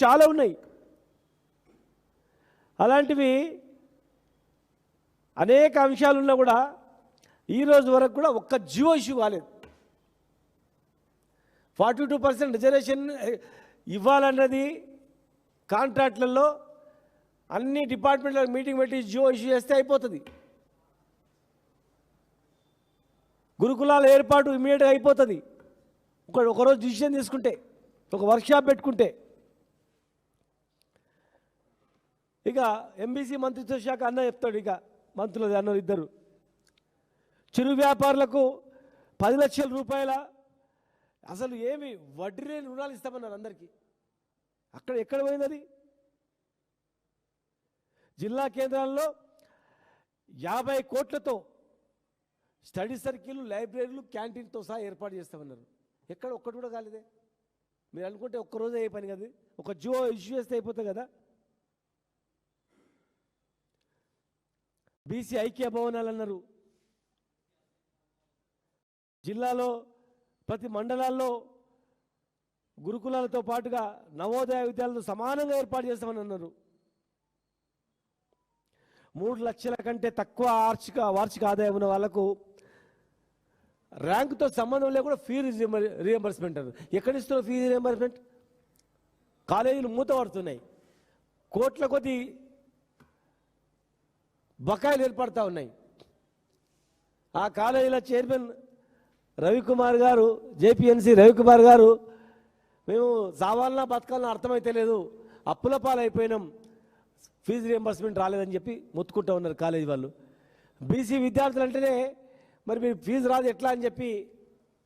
చాలా ఉన్నాయి. అలాంటివి అనేక అంశాలు ఉన్నా కూడా ఈరోజు వరకు కూడా ఒక్క జియో ఇష్యూ కాలేదు. 42% రిజర్వేషన్ ఇవ్వాలన్నది కాంట్రాక్ట్లలో అన్ని డిపార్ట్మెంట్ల మీటింగ్ పెట్టి జియో ఇష్యూ చేస్తే అయిపోతుంది. గురుకులాల ఏర్పాటు ఇమీడియట్గా అయిపోతుంది. ఒకరోజు డిసిషన్ తీసుకుంటే, ఒక వర్క్షాప్ పెట్టుకుంటే. ఇక ఎంబీసీ మంత్రిత్వ శాఖ అన్న చెప్తాడు, ఇక మంత్రులు అన్నారు ఇద్దరు, చిరు వ్యాపారులకు 10 లక్షల రూపాయల అసలు ఏమి వడ్డీ లేని రుణాలు ఇస్తామన్నారు అందరికీ. ఎక్కడ పోయింది అది? జిల్లా కేంద్రాల్లో 50 కోట్లతో స్టడీ సర్కిల్, లైబ్రరీలు, క్యాంటీన్తో సహా ఏర్పాటు చేస్తామన్నారు. ఒక్కటి కూడా కాలేదే. మీరు అనుకుంటే ఒక్కరోజు అయ్యే పని కదా, ఒక జియో ఇష్యూ చేస్తే అయిపోతుంది కదా. బీసీ ఐక్య భవనాలు అన్నారు. జిల్లాలో ప్రతి మండలాల్లో గురుకులాలతో పాటుగా నవోదయ విద్యాలయాలను సమానంగా ఏర్పాటు చేస్తామని అన్నారు. 3 లక్షల కంటే తక్కువ వార్షిక ఆదాయం ఉన్న వాళ్లకు ర్యాంకుతో సంబంధం లేకుండా ఫీజు రియంబర్స్మెంట్ అన్నారు. ఎక్కడిస్తున్నారు ఫీజు రియంబర్స్మెంట్? కాలేజీలు మూతపడుతున్నాయి, కోట్ల కొద్ది బకాయిలు ఏర్పడతా ఉన్నాయి. ఆ కాలేజీల చైర్మన్ రవికుమార్ గారు, జేపీఎన్సీ రవికుమార్ గారు, మేము సావాలనా బతకాలన్నా అర్థమైతే లేదు, అప్పుల పాలైపోయినాం, ఫీజు రియంబర్స్మెంట్ రాలేదని చెప్పి మొత్తుకుంటూ ఉన్నారు కాలేజీ వాళ్ళు. బీసీ విద్యార్థులు అంటేనే మరి మీరు ఫీజు రాదు ఎట్లా అని చెప్పి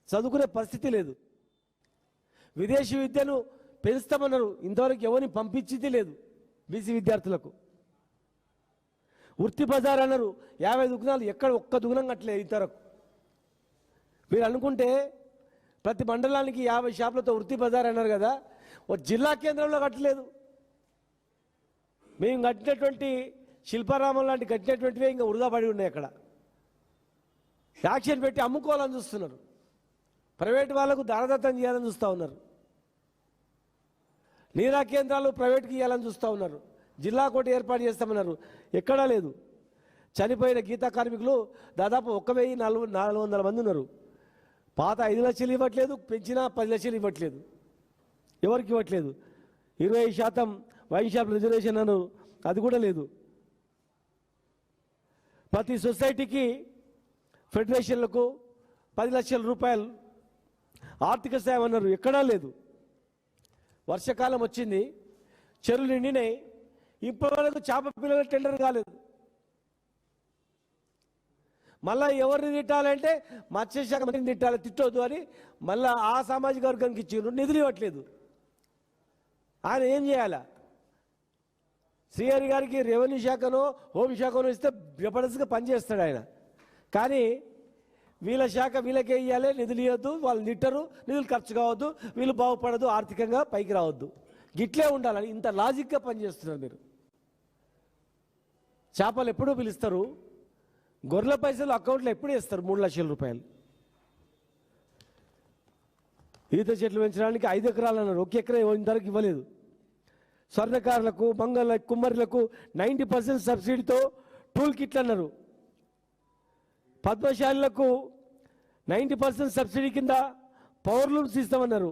చదువుకునే పరిస్థితి లేదు. విదేశీ విద్యను పెంచుతామన్నారు, ఇంతవరకు ఎవరిని పంపించింది లేదు బీసీ విద్యార్థులకు. వృత్తి బజార్ అన్నారు, 50 దుకాణాలు, ఒక్క దుకాణం కట్టలేదు ఇంతవరకు. మీరు అనుకుంటే ప్రతి మండలానికి 50 షాపులతో వృత్తి బజార్ అన్నారు కదా, ఓ జిల్లా కేంద్రంలో కట్టలేదు. మేము కట్టినటువంటి శిల్పారామం లాంటి కట్టినటువంటివే ఇంకా వృధా పడి ఉన్నాయి. అక్కడ యాక్షన్ పెట్టి అమ్ముకోవాలని చూస్తున్నారు, ప్రైవేట్ వాళ్ళకు దానదత్తం చేయాలని చూస్తూ ఉన్నారు, నీరా కేంద్రాలు ప్రైవేట్కి ఇవ్వాలని చూస్తూ ఉన్నారు, జిల్లా కోటి ఏర్పాటు చేస్తామన్నారు. ఎక్కడా లేదు. చనిపోయిన గీతా కార్మికులు దాదాపు 1400 మంది ఉన్నారు. పాత 5 లక్షలు ఇవ్వట్లేదు, పెంచినా 10 లక్షలు ఇవ్వట్లేదు, ఎవరికి ఇవ్వట్లేదు. 20% వైన్ షాప్ రిజర్వేషన్ అన్నారు, అది కూడా లేదు. ప్రతి సొసైటీకి, ఫెడరేషన్లకు 10 లక్షల రూపాయలు ఆర్థిక సాయం అన్నారు, ఎక్కడా లేదు. వర్షాకాలం వచ్చింది, చెరువులు నిండినాయి, ఇప్పటివరకు చేప పిల్లల టెండర్ కాలేదు. మళ్ళీ ఎవరిని తిట్టాలంటే మత్స్యశాఖ మంత్రిని తిట్టాలి, తిట్టొద్దు అని మళ్ళీ ఆ సామాజిక వర్గానికి ఇచ్చిండ్రు, నిధులు ఇవ్వట్లేదు. ఆయన ఏం చేయాలా? శ్రీహరి గారికి రెవెన్యూ శాఖనో హోంశాఖనో ఇస్తే జబర్దస్త్గా పనిచేస్తాడు ఆయన. కానీ వీళ్ళ శాఖ వీళ్ళకే ఇవ్వాలి, నిధులు ఇవ్వద్దు, వాళ్ళు తిట్టరు, నిధులు ఖర్చు కావద్దు, వీళ్ళు బాగుపడదు, ఆర్థికంగా పైకి రావద్దు, గిట్లే ఉండాలని ఇంత లాజిక్గా పనిచేస్తున్నారు మీరు. చేపలు ఎప్పుడూ పిలుస్తారు, గొర్రెల పైసలు అకౌంట్లో ఎప్పుడు వేస్తారు? 3 లక్షల రూపాయలు. ఈత చెట్లు పెంచడానికి 5 ఎకరాలు అన్నారు, 1 ఎకరా ఇంతవరకు ఇవ్వలేదు. స్వర్ణకారులకు, మంగళ కుమ్మరులకు 90% సబ్సిడీతో టూల్ కిట్లు అన్నారు. పద్మశాలులకు 90% సబ్సిడీ కింద పవర్ లూమ్స్ ఇస్తామన్నారు.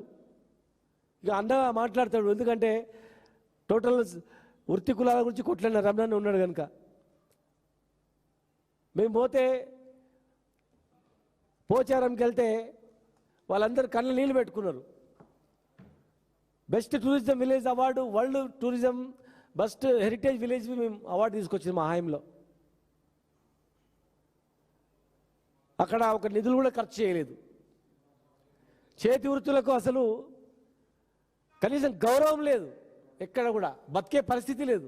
ఇక అండగా మాట్లాడతాడు, ఎందుకంటే టోటల్ వృత్తి కులాల గురించి కొట్లాడిన రమణాన్ని ఉన్నాడు కనుక. మేము పోచారంకి వెళ్తే వాళ్ళందరూ కళ్ళ నీళ్ళు పెట్టుకున్నారు. Best tourism village award, world tourism best heritage village మేము అవార్డు తీసుకొచ్చింది మా హాయంలో. అక్కడ ఒక నిధులు కూడా ఖర్చు చేయలేదు. చేతి వృత్తులకు అసలు కనీసం గౌరవం లేదు, ఎక్కడ కూడా బతికే పరిస్థితి లేదు.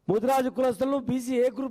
Mudiraj కులస్తులను BC A group